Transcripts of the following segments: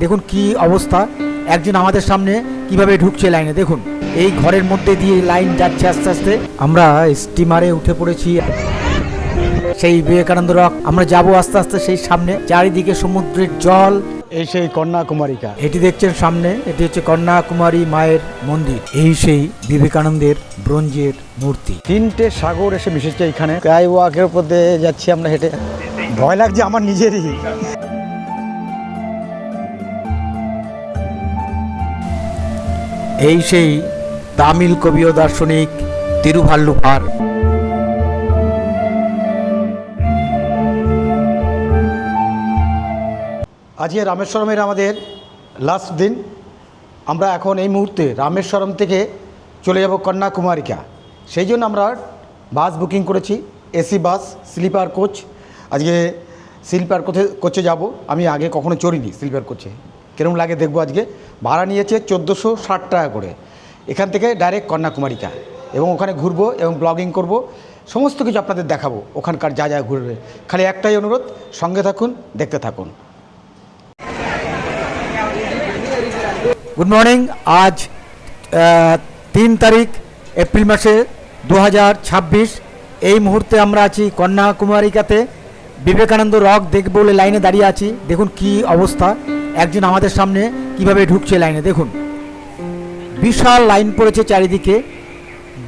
দেখুন কি অবস্থা, একজন আমাদের সামনে কিভাবে ঢুকছে লাইনে। দেখুন এই ঘরের মধ্যে দিয়ে লাইন যাচ্ছে আস্তে আস্তে। আমরা স্টিমারে উঠে পড়েছি সেই বিবেকানন্দ রক। আমরা যাব আস্তে আস্তে সেই সামনে, চারিদিকে সমুদ্রের জল। এই সেই কন্যাকুমারিকা, এটি দেখছেন সামনে, এটি হচ্ছে কন্যাকুমারী মায়ের মন্দির। এই সেই বিবেকানন্দের ব্রোঞ্জের মূর্তি। 3টে সাগর এসে মিশেছে এখানে। স্কাই ওয়াকের উপর দিয়ে যাচ্ছি আমরা হেঁটে, ভয় লাগছে আমার নিজেরই। এই সেই তামিল কবি ও দার্শনিক তিরুভাল্লুভার। আজকে রামেশ্বরমের আমাদের লাস্ট দিন। আমরা এখন এই মুহূর্তে রামেশ্বরম থেকে চলে যাব কন্যাকুমারিকা। সেই জন্য আমরা বাস বুকিং করেছি, এসি বাস, স্লিপার কোচ। আজকে স্লিপার কোচে যাব। আমি আগে কখনো চড়িনি স্লিপার কোচে, কিরকম লাগে দেখবো। আজকে ভাড়া নিয়েছে 1460 টাকা করে, এখান থেকে ডাইরেক্ট কন্যাকুমারিকা। এবং ওখানে ঘুরবো এবং ব্লগিং করব, সমস্ত কিছু আপনাদের দেখাবো ওখানকার যা যা ঘুরবে। খালি একটাই অনুরোধ, সঙ্গে থাকুন, দেখতে থাকুন। Good morning. আজ 3 তারিখ এপ্রিল মাসে 2026। এই মুহূর্তে আমরা আছি কন্যাকুমারিকাতে। বিবেকানন্দ রক দেখব বলে লাইনে দাঁড়িয়ে আছি। দেখুন কি অবস্থা, একজন আমাদের সামনে কিভাবে ঢুকছে লাইনে। দেখুন বিশাল লাইন পড়েছে চারিদিকে,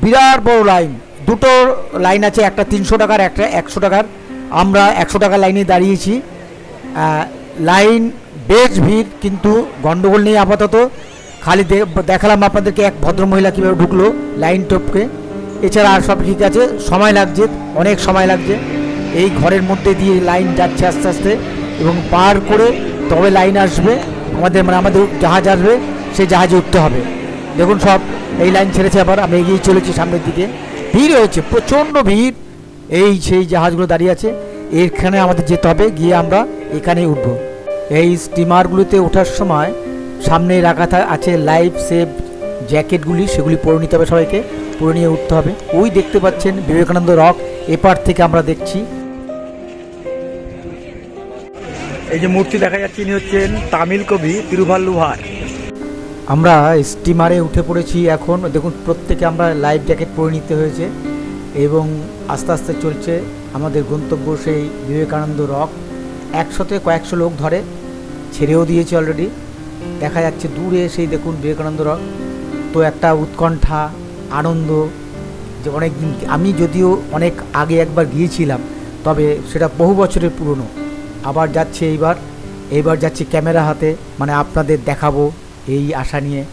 বিরাট বড় লাইন। দুটো লাইন আছে, একটা 300 টাকার, একটা 100 টাকার। আমরা 100 টাকার লাইনে দাঁড়িয়েছি। লাইন বেশ ভিড়, কিন্তু গন্ডগোল নেই আপাতত। খালি দেখালাম আপনাদেরকে এক ভদ্রমহিলা কীভাবে ঢুকলো লাইন টপকে। এছাড়া আর সব ঠিক আছে। সময় লাগছে, অনেক সময় লাগছে। এই ঘরের মধ্যে দিয়ে লাইন যাচ্ছে আস্তে আস্তে, এবং পার করে তবে লাইন আসবে আমাদের, মানে আমাদের জাহাজ আসবে, সেই জাহাজে উঠতে হবে। দেখুন সব এই লাইন ছেড়েছে, আবার আমরা এগিয়ে চলেছি সামনের দিকে। ভিড় হয়েছে, প্রচণ্ড ভিড়। এই সেই জাহাজগুলো দাঁড়িয়ে আছে, এখানে আমাদের যেতে হবে, গিয়ে আমরা এখানেই উঠবো। এই স্টিমারগুলিতে ওঠার সময় সামনে রাখা আছে লাইফ সেভ জ্যাকেটগুলি, সেগুলি পরে নিতে হবে সবাইকে, পরে নিয়ে উঠতে হবে। ওই দেখতে পাচ্ছেন বিবেকানন্দ রক, এপার থেকে আমরা দেখছি। এই যে মূর্তি দেখা যাচ্ছে, ইনি হচ্ছেন তামিল কবি তিরুভাল্লুভার। আমরা স্টিমারে উঠে পড়েছি এখন। দেখুন প্রত্যেকে আমরা লাইফ জ্যাকেট পরে নিতে হয়েছে, এবং আস্তে আস্তে চলছে আমাদের গন্তব্য সেই বিবেকানন্দ রক। একসাথে কয়েকশো লোক ধরে, ছেড়েও দিয়েছে অলরেডি। দেখা যাচ্ছে দূরে সেই দেখুন বিবেকানন্দ রক। তো একটা উৎকণ্ঠা, আনন্দ, যে অনেক দিন, আমি যদিও অনেক আগে একবার গিয়েছিলাম, তবে সেটা বহু বছরের পুরনো। আবার যাচ্ছে এইবার যাচ্ছি ক্যামেরা হাতে, মানে আপনাদের দেখাবো এই আশা নিয়ে।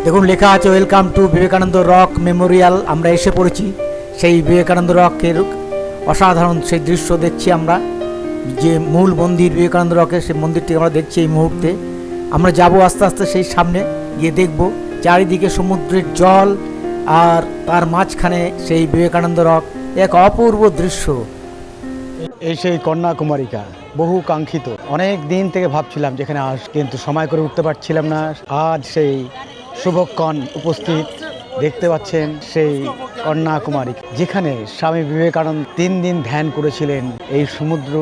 দেখুন লেখা আছে welcome to Vivekananda rock Memorial. আমরা এসে পড়েছি সেই বিবেকানন্দ রকের। অসাধারণ সেই দৃশ্য দেখছি আমরা, যে মূল মন্দির বিবেকানন্দ রকের, সেই মন্দিরটি আমরা দেখছি এই মুহূর্তে। আমরা যাব আস্তে আস্তে সেই সামনে গিয়ে দেখব। চারিদিকে সমুদ্রের জল, আর তার মাঝখানে সেই বিবেকানন্দ রক, এক অপূর্ব দৃশ্য। এই সেই কন্যাকুমারিকা, বহু কাঙ্ক্ষিত। অনেক দিন থেকে ভাবছিলাম যেখানে কিন্তু সময় করে উঠতে পারছিলাম না। আজ সেই শুভক্ষণ উপস্থিত। দেখতে পাচ্ছেন সেই কন্যাকুমারিকা, যেখানে স্বামী বিবেকানন্দ 3 দিন ধ্যান করেছিলেন। এই সমুদ্র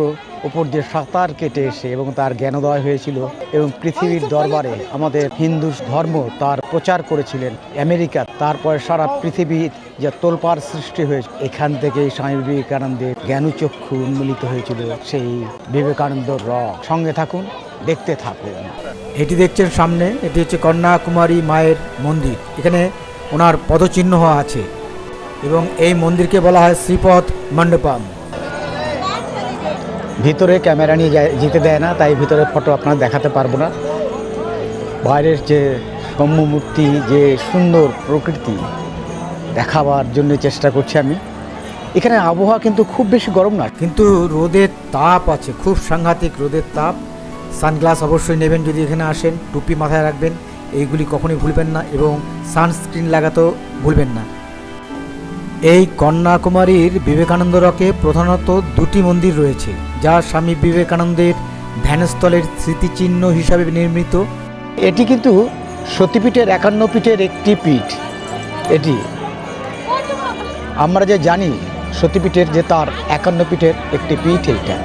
উপর দিয়ে সাঁতার কেটে এসে, এবং তার জ্ঞানোদয় হয়েছিল, এবং পৃথিবীর দরবারে আমাদের হিন্দু ধর্ম তার প্রচার করেছিলেন আমেরিকা। তারপরে সারা পৃথিবীর যে তোলপাড় সৃষ্টি হয়েছে, এখান থেকেই স্বামী বিবেকানন্দের জ্ঞানচক্ষু উন্মোলিত হয়েছিল সেই বিবেকানন্দ রক। সঙ্গে থাকুন, দেখতে থাকুন। এটি দেখছেন সামনে, এটি হচ্ছে কন্যাকুমারী মায়ের মন্দির। এখানে ওনার পদচিহ্ন আছে, এবং এই মন্দিরকে বলা হয় শ্রীপদ মণ্ডপম। ভিতরে ক্যামেরা নিয়ে যেতে দেয় না, তাই ভিতরে ফটো আপনারা দেখাতে পারবো না। বাইরের যে সৌম্য মূর্তি, যে সুন্দর প্রকৃতি দেখাবার জন্য চেষ্টা করছি আমি। এখানে আবহাওয়া কিন্তু খুব বেশি গরম না, কিন্তু রোদের তাপ আছে, খুব সাংঘাতিক রোদের তাপ। সানগ্লাস অবশ্যই নেবেন যদি এখানে আসেন, টুপি মাথায় রাখবেন, এইগুলি কখনোই ভুলবেন না, এবং সানস্ক্রিন লাগাতেও ভুলবেন না। এই কন্যাকুমারীর বিবেকানন্দ রকে প্রধানত 2টি মন্দির রয়েছে, যা স্বামী বিবেকানন্দের ধ্যানস্থলের স্মৃতিচিহ্ন হিসাবে নির্মিত। এটি কিন্তু সতীপীঠের 51 পীঠের একটি পীঠ। এটি আমরা যে জানি সতীপীঠের যে তার 51 পীঠের একটি পীঠ এইটা।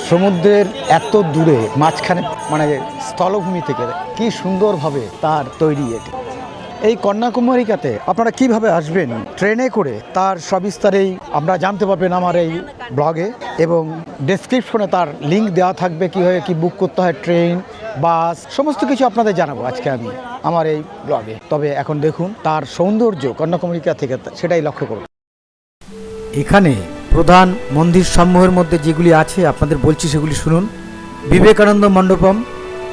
সমুদ্রের এত দূরে মাঝখানে মানে স্থলভূমি থেকে কি সুন্দরভাবে তার তৈরি এটি। এই কন্যাকুমারিকাতে আপনারা কিভাবে আসবেন ট্রেনে করে তার সবিস্তারেই আমরা জানতে পারবেন আমার এই ব্লগে, এবং ডেসক্রিপশনে তার লিঙ্ক দেওয়া থাকবে কীভাবে কি বুক করতে হয়, ট্রেন, বাস, সমস্ত কিছু আপনাদের জানাবো আজকে আমি আমার এই ব্লগে। তবে এখন দেখুন তার সৌন্দর্য কন্যাকুমারিকা থেকে, সেটাই লক্ষ্য করুন। এখানে প্রধান মন্দির সমূহের মধ্যে যেগুলি আছে আপনাদের বলছি সেগুলি শুনুন। বিবেকানন্দ মণ্ডপম,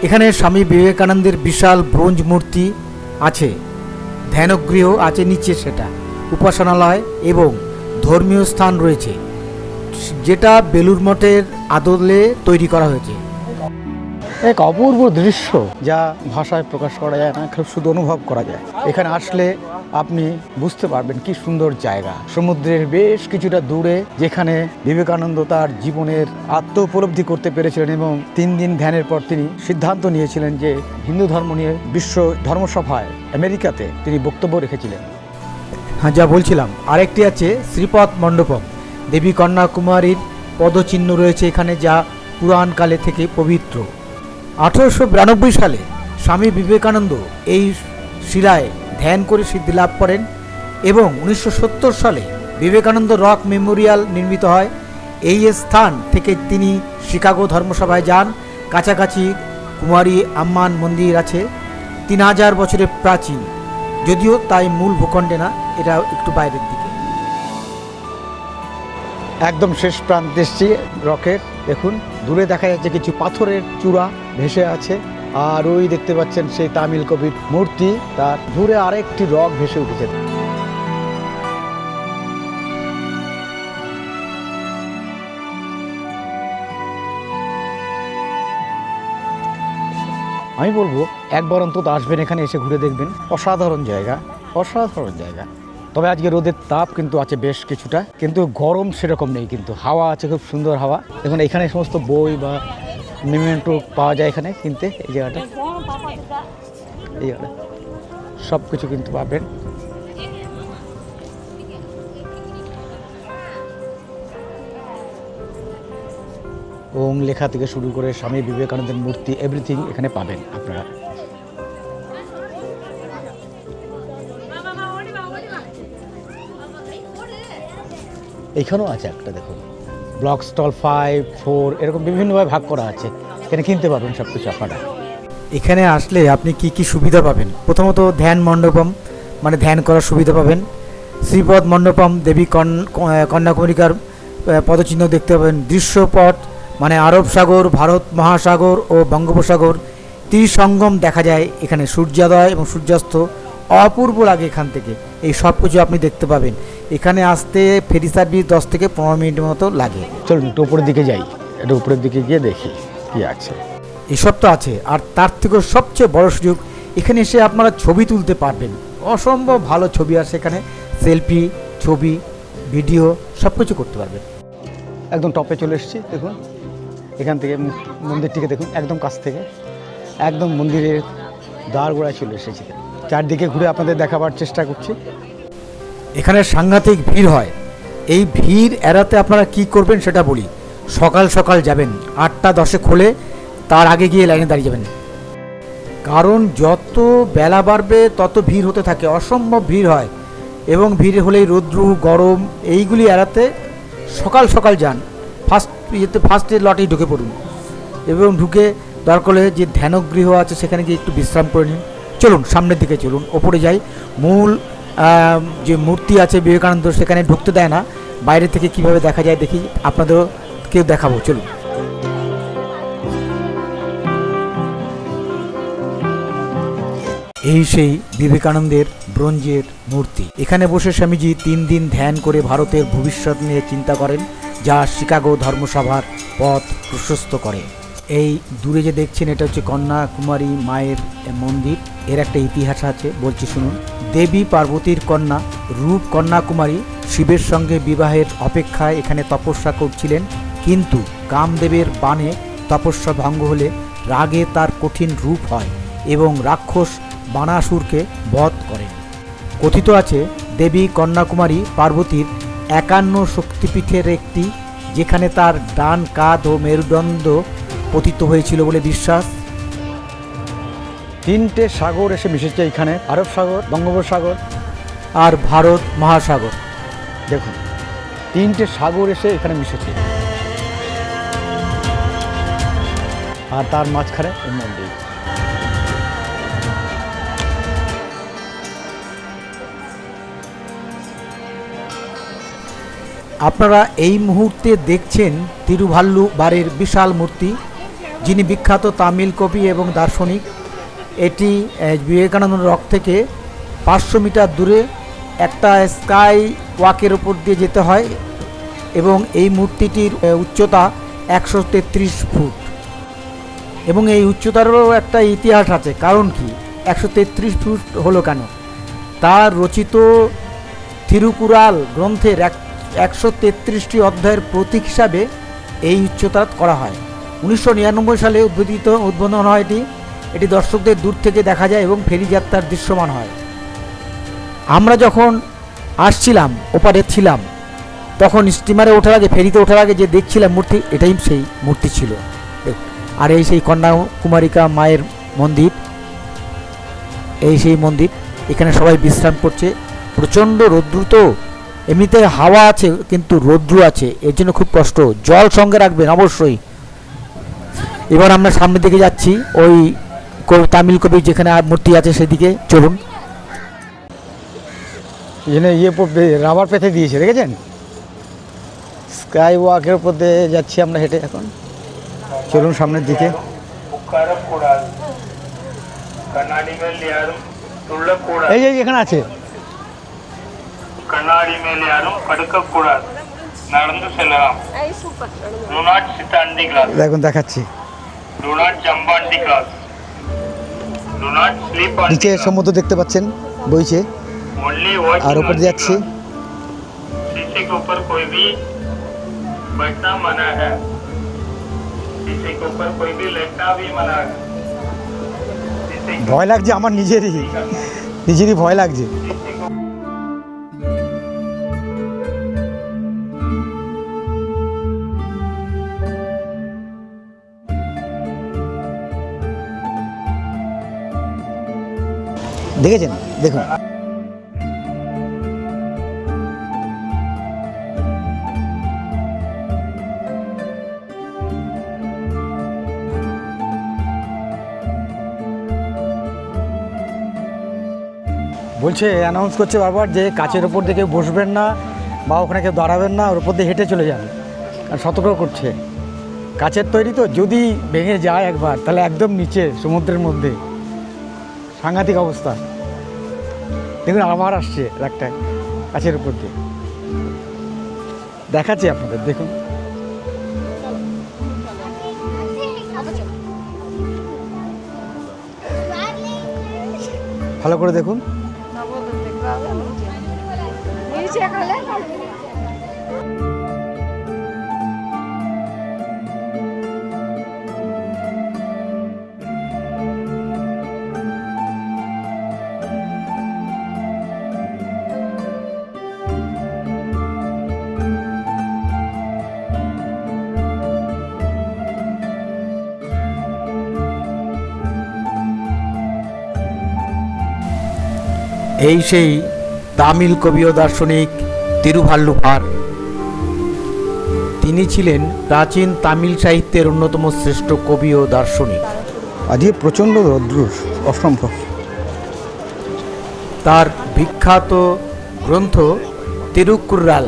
এখানে স্বামী বিবেকানন্দের বিশাল ব্রোঞ্জ মূর্তি আছে, ধ্যানগৃহ আছে নিচে, সেটা উপাসনালয় এবং ধর্মীয় স্থান রয়েছে, যেটা বেলুড় মঠের আদলে তৈরি করা হয়েছে। এক অপূর্ব দৃশ্য যা ভাষায় প্রকাশ করা যায় না, শুধু অনুভব করা যায়। এখানে আসলে আপনি বুঝতে পারবেন কি সুন্দর জায়গা। সমুদ্রের বেশ কিছুটা দূরে, যেখানে বিবেকানন্দ তার জীবনের আত্ম উপলব্ধি করতে পেরেছিলেন এবং 3 দিন ধ্যানের পর তিনি সিদ্ধান্ত নিয়েছিলেন যে হিন্দু ধর্ম নিয়ে বিশ্ব ধর্মসভায় আমেরিকাতে তিনি বক্তব্য রেখেছিলেন। হ্যাঁ, যা বলছিলাম, আরেকটি আছে শ্রীপদ মণ্ডপম, দেবী কন্যাকুমারীর পদচিহ্ন রয়েছে এখানে, যা পুরাণকালে থেকে পবিত্র। 1892 সালে স্বামী বিবেকানন্দ এই শিলায় ধ্যান করে সিদ্ধি লাভ করেন এবং 1970 সালে বিবেকানন্দ রক মেমোরিয়াল নির্মিত হয়। এই স্থান থেকে তিনি শিকাগো ধর্মসভায় যান। কাছাকাছি কুমারী আম্মান মন্দির আছে, 3000 বছরের প্রাচীন, যদিও তাই মূল ভূখণ্ডে না, এটা একটু বাইরের দিকে। একদম শেষ প্রান্তে এসেছি রকের। দেখুন দূরে দেখা যাচ্ছে কিছু পাথরের চূড়া ভেসে আছে, আর ওই দেখতে পাচ্ছেন সেই তামিল কবির মূর্তি, তার দূরে আরেকটি রক ভেসে উঠেছে। আমি বলবো একবার অন্তত আসবেন, এখানে এসে ঘুরে দেখবেন। অসাধারণ জায়গা, অসাধারণ জায়গা। তবে আজকে রোদের তাপ কিন্তু আছে বেশ কিছুটা, কিন্তু গরম সেরকম নেই, কিন্তু হাওয়া আছে, খুব সুন্দর হাওয়া। দেখুন এখানে সমস্ত বই বা মেমেন্টো পাওয়া যায় এখানে কিনতে। এই জায়গাটা সব কিছু কিন্তু পাবেন। ওং লেখা থেকে শুরু করে স্বামী বিবেকানন্দের মূর্তি, এভরিথিং এখানে পাবেন আপনারা। এইখানেও আছে একটা, দেখুন ব্লক স্টল 5, 4 এরকম বিভিন্নভাবে ভাগ করা আছে, এখানে কিনতে পারবেন সব কিছু আপনারা। এখানে আসলে আপনি কি কি সুবিধা পাবেন? প্রথমত ধ্যান মণ্ডপম, মানে ধ্যান করার সুবিধা পাবেন। শ্রীপদ মণ্ডপম, দেবী কন্যাকুমারিকার পদচিহ্ন দেখতে পাবেন। দৃশ্যপট, মানে আরব সাগর, ভারত মহাসাগর ও বঙ্গোপসাগর ত্রিসঙ্গম দেখা যায় এখানে। সূর্যোদয় এবং সূর্যাস্ত অপূর্ব লাগে এখান থেকে। এই সব কিছু আপনি দেখতে পাবেন। এখানে আসতে ফেরি সার্ভিস 10 থেকে 15 মিনিটের মতো লাগে। চলুন একটু উপরের দিকে যাই, একটু উপরের দিকে গিয়ে দেখি কি আছে। এসব তো আছে, আর তার থেকেও সবচেয়ে বড় সুযোগ, এখানে এসে আপনারা ছবি তুলতে পারবেন। অসম্ভব ভালো ছবি আসে এখানে, সেলফি, ছবি, ভিডিও সব কিছু করতে পারবেন। একদম টপে চলে এসেছি, দেখুন এখান থেকে মন্দিরটিকে দেখুন একদম কাছ থেকে, একদম মন্দিরের দ্বার গোড়ায় চলে এসেছি। চারদিকে ঘুরে আপনাদের দেখাবার চেষ্টা করছি। এখানে সাংঘাতিক ভিড় হয়। এই ভিড় এড়াতে আপনারা কি করবেন সেটা বলি। সকাল সকাল যাবেন, 8টা 10-এ খোলে, তার আগে গিয়ে লাইনে দাঁড়িয়ে যাবেন, কারণ যত বেলা বাড়বে তত ভিড় হতে থাকে, অসম্ভব ভিড় হয়। এবং ভিড় হলেই রৌদ্র, গরম, এইগুলি এড়াতে সকাল সকাল যান। ফার্স্টে লটেই ঢুকে পড়ুন এবং ঢুকে দরকার হলে যে ধ্যানগৃহ আছে সেখানে গিয়ে একটু বিশ্রাম করে নিন। চলুন সামনের দিকে চলুন, ওপরে যাই। মূল যে মূর্তি আছে বিবেকানন্দ, সেখানে ঢুকতে দেয় না, বাইরে থেকে কিভাবে দেখা যায় দেখি, আপনাদেরও কেউ দেখাবো। চলুন। এই সেই বিবেকানন্দের ব্রোঞ্জের মূর্তি। এখানে বসে স্বামীজি 3 দিন ধ্যান করে ভারতের ভবিষ্যৎ নিয়ে চিন্তা করেন, যা শিকাগো ধর্মসভার পথ প্রশস্ত করে। এই দূরে যে দেখছেন এটা হচ্ছে কন্যাকুমারী মায়ের মন্দির। এর একটা ইতিহাস আছে, বলছি শুনুন। দেবী পার্বতীর কন্যা রূপ কন্যাকুমারী শিবের সঙ্গে বিবাহের অপেক্ষায় এখানে তপস্যা করছিলেন, কিন্তু কামদেবের বাণে তপস্যা ভঙ্গ হলে রাগে তার কঠিন রূপ হয় এবং রাক্ষস বানাসুরকে বধ করেন। কথিত আছে দেবী কন্যাকুমারী পার্বতীর 51 শক্তিপীঠের একটি, যেখানে তার ডান কাঁধ ও মেরুদণ্ড পতিত হয়েছিল বলে বিশ্বাস। 3টে সাগর এসে মিশেছে এখানে, আরব সাগর, বঙ্গোপসাগর আর ভারত মহাসাগর। দেখুন 3টে সাগর এসে এখানে মিশেছে, আর তার মাঝখানে এই মন্দির। আপনারা এই মুহূর্তে দেখছেন তিরুভাল্লুবারের বিশাল মূর্তি, যিনি বিখ্যাত তামিল কবি এবং দার্শনিক। এটি বিবেকানন্দ রক থেকে 500 মিটার দূরে একটা স্কাই ওয়াকের উপর দিয়ে যেতে হয় এবং এই মূর্তিটির উচ্চতা 133 ফুট। এবং এই উচ্চতারও একটা ইতিহাস আছে। কারণ কি 133 ফুট হলো কেন? তার রচিত থিরুকুরাল গ্রন্থের 133টি অধ্যায়ের প্রতীক হিসাবে এই উচ্চতা করা হয়। 1999 সালে উদ্বোধন হয় এটি দর্শকদের দূর থেকে দেখা যায় এবং ফেরি যাত্রার দৃশ্যমান হয়। আমরা যখন আসছিলাম, ওপারে ছিলাম, তখন স্টিমারে ওঠার আগে, ফেরিতে ওঠার আগে যে দেখছিলাম মূর্তি, এটাই সেই মূর্তি ছিল। আর এই সেই কন্যাকুমারিকা মায়ের মন্দির, এই সেই মন্দির। এখানে সবাই বিশ্রাম করছে। প্রচণ্ড রৌদ্র, তো এমনিতে হাওয়া আছে কিন্তু রৌদ্র আছে, এর জন্য খুব কষ্ট। জল সঙ্গে রাখবেন অবশ্যই। এবার আমরা সামনের দিকে যাচ্ছি, ওই তামিল কবি যেখানে মূর্তি আছে সেদিকে চলুন। এখানে রাবার পেতে দিয়েছে, দেখেছেন? স্কাই ওয়াকের উপর দিয়ে যাচ্ছি আমরা হেঁটে এখন। চলুন সামনের দিকে। এই যে এখানে আছে, கண்ணாடி மேல் யாரும் படுக்கக்கூடாது, நடந்து செல்லலாம். Do not sit on the glass. দেখুন দেখাচ্ছি। Do not jump on the glass. Do not sleep on the নিচে glass. সমুদ্র দেখতে পাচ্ছেন বইছে, Only walking আর উপর on the যাচ্ছি। glass. शीशे के ऊपर कोई भी बैठना मना है. शीशे के ऊपर कोई भी लेटना भी मना है. शीशे के ভয় লাগছে আমার, নিজেরই ভয় লাগছে। দেখেছেন? দেখুন বলছে, অ্যানাউন্স করছে বারবার যে কাচের ওপর দিয়ে কেউ বসবেন না বা ওখানে কেউ দাঁড়াবেন না, ওর উপর দিয়ে হেঁটে চলে যান। আর সতর্ক করছে। কাচের তৈরি তো, যদি ভেঙে যায় একবার তাহলে একদম নিচে সমুদ্রের মধ্যে, সাংঘাতিক অবস্থা। দেখুন আবার আসছে একটা কাচের উপর দিয়ে, দেখাচ্ছি আপনাদের, দেখুন। ভালো করে দেখুন। এই সেই তামিল কবি ও দার্শনিক তিরুভাল্লুভার। তিনি ছিলেন প্রাচীন তামিল সাহিত্যের অন্যতম শ্রেষ্ঠ কবি ও দার্শনিক। আজকে প্রচণ্ড রৌদ্র, অসম্ভব। তার বিখ্যাত গ্রন্থ তিরুকুরাল,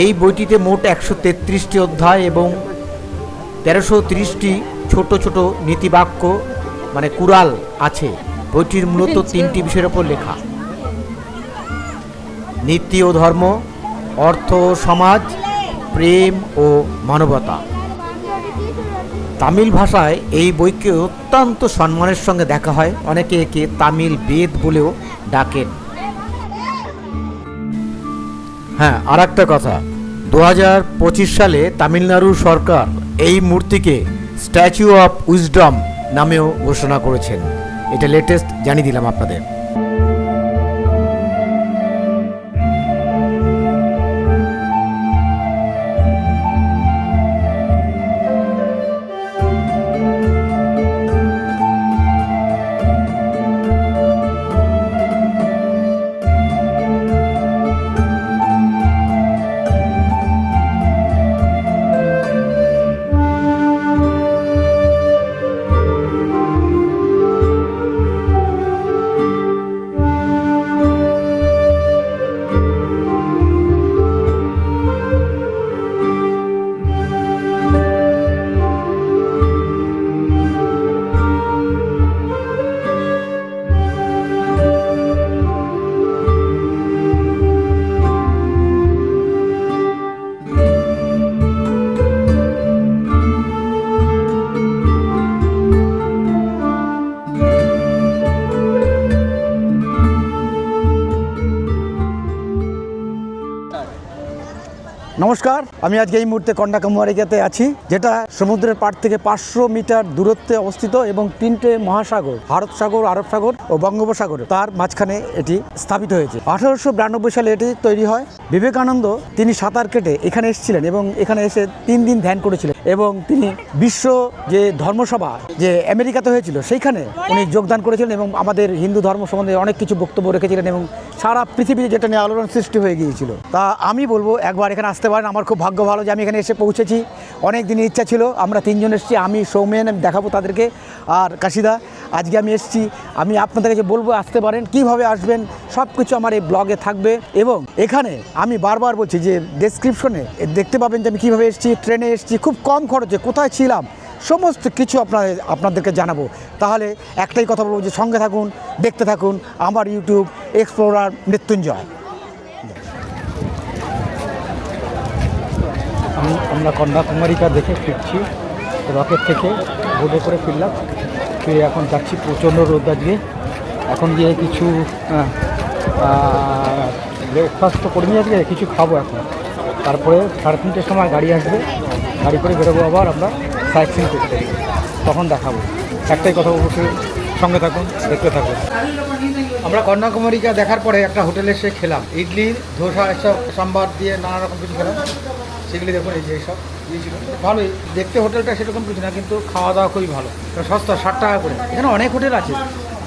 এই বইটিতে মোট 133টি অধ্যায় এবং 1330টি ছোট ছোট নীতিবাক্য মানে কুরাল আছে। বইটির মূলত 3টি বিষয়ের ওপর লেখা: নীতি ও ধর্ম, অর্থ ও সমাজ, প্রেম ও মানবতা। তামিল ভাষায় এই বইকে অত্যন্ত সম্মানের সঙ্গে দেখা হয়, অনেকে একে তামিল বেদ বলেও ডাকেন। হ্যাঁ, আর একটা কথা, 2025 সালে তামিলনাড়ু সরকার এই মূর্তিকে স্ট্যাচু অফ উইজডম নামেও ঘোষণা করেছেন। এটা লেটেস্ট জানিয়ে দিলাম আপনাদের। নমস্কার, আমি আজকে এই মুহূর্তে কন্যাকুমারিকাতে আছি, যেটা সমুদ্রের পাড় থেকে 500 মিটার দূরত্বে অবস্থিত এবং 3টে মহাসাগর, ভারত সাগর, আরব সাগর ও বঙ্গোপসাগর, তার মাঝখানে এটি স্থাপিত হয়েছে। 1892 সালে এটি তৈরি হয়। বিবেকানন্দ তিনি সাঁতার কেটে এখানে এসেছিলেন এবং এখানে এসে 3 দিন ধ্যান করেছিলেন এবং তিনি বিশ্ব যে ধর্মসভা যে আমেরিকাতে হয়েছিল সেইখানে উনি যোগদান করেছিলেন এবং আমাদের হিন্দু ধর্ম সম্বন্ধে অনেক কিছু বক্তব্য রেখেছিলেন এবং সারা পৃথিবীতে যেটা নিয়ে আলোড়ন সৃষ্টি হয়ে গিয়েছিল। তা আমি বলবো একবার এখানে আসতে পারেন। আমার খুব ভাগ্য ভালো যে আমি এখানে এসে পৌঁছেছি। অনেক দিনের ইচ্ছা ছিল। আমরা 3 জন এসেছি, আমি, সৌমেন, আমি দেখাবো তাদেরকে, আর কাশিদা। আজকে আমি এসেছি, আমি আপনাদের কাছে বলবো আসতে পারেন। কিভাবে আসবেন সব কিছু আমার এই ব্লগে থাকবে এবং এখানে আমি বারবার বলছি যে ডেসক্রিপশনে দেখতে পাবেন যে আমি কীভাবে এসেছি, ট্রেনে এসেছি, খুব কম খরচে কোথায় ছিলাম সমস্ত কিছু আপনাদেরকে জানাবো। তাহলে একটাই কথা বলবো যে সঙ্গে থাকুন, দেখতে থাকুন আমার ইউটিউব এক্সপ্লোরার মৃত্যুঞ্জয়। আমরা কন্যাকুমারিকা দেখে ফিরছি, রকেট থেকে বোটে করে ফিরলাম, ফিরে এখন যাচ্ছি। প্রচণ্ড রোদ আজকে। এখন গিয়ে কিছু ব্রেকফাস্ট তো করিনি, আজকে কিছু খাবো এখন। তারপরে 3:30টার সময় গাড়ি আসবে, গাড়ি করে বেরোবো আবার আমরা সাইট সিন করতে। তখন দেখাবো। একটাই কথা বলবো, সঙ্গে থাকুন, দেখতে থাকুন। আমরা কন্যাকুমারিকা দেখার পরে একটা হোটেলে এসে খেলাম ইডলি, ধোসা, এসব সাম্বার দিয়ে নানা রকম কিছু খেলাম। সেগুলি দেখুন, এই যে এইসব দিয়েছিল, ভালোই দেখতে। হোটেলটা সেরকম কিছু না, কিন্তু খাওয়া দাওয়া খুবই ভালো, সস্তা, 60 টাকা করে। এখানে অনেক হোটেল আছে,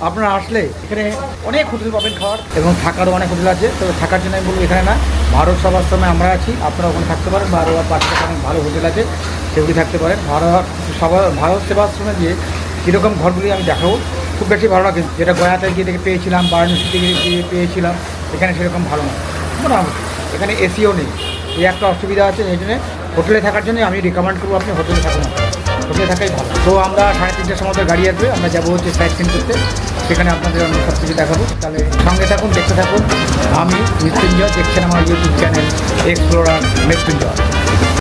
আপনারা আসলে এখানে অনেক হোটেল পাবেন খাওয়ার, এবং থাকারও অনেক হোটেল আছে। তবে থাকার জন্য আমি বলবো এখানে না, ভারত সভাশ্রমে আমরা আছি, আপনারা ওখানে থাকতে পারেন। বা আরও পাশে অনেক ভালো হোটেল আছে, সেগুলি থাকতে পারেন। ভারত সেবাশ্রমে গিয়ে কীরকম ঘরগুলি আমি দেখাবো, খুব বেশি ভালো লাগে। যেটা গয়াতে গিয়ে দেখে পেয়েছিলাম, বারাণসীতে গিয়ে পেয়েছিলাম, এখানে সেরকম ভালো না। মোটামুটি এখানে এসিও নেই, এই একটা অসুবিধা আছে। এই জন্য হোটেলে থাকার জন্য আমি রিকমেন্ড করবো আপনি হোটেলে থাকুন, হোটেলে থাকাই ভালো। তো আমরা 3:30টার সময় গাড়ি আসবে, আমরা যাবো হচ্ছে সাইট সিন করতে। সেখানে আপনাদের আমি সব কিছু দেখাবো। তাহলে সঙ্গে থাকুন, দেখতে থাকুন। আমি মৃত্যুঞ্জয়, দেখছেন আমার ইউটিউব চ্যানেল এক্সপ্লোরার মৃত্যুঞ্জয়।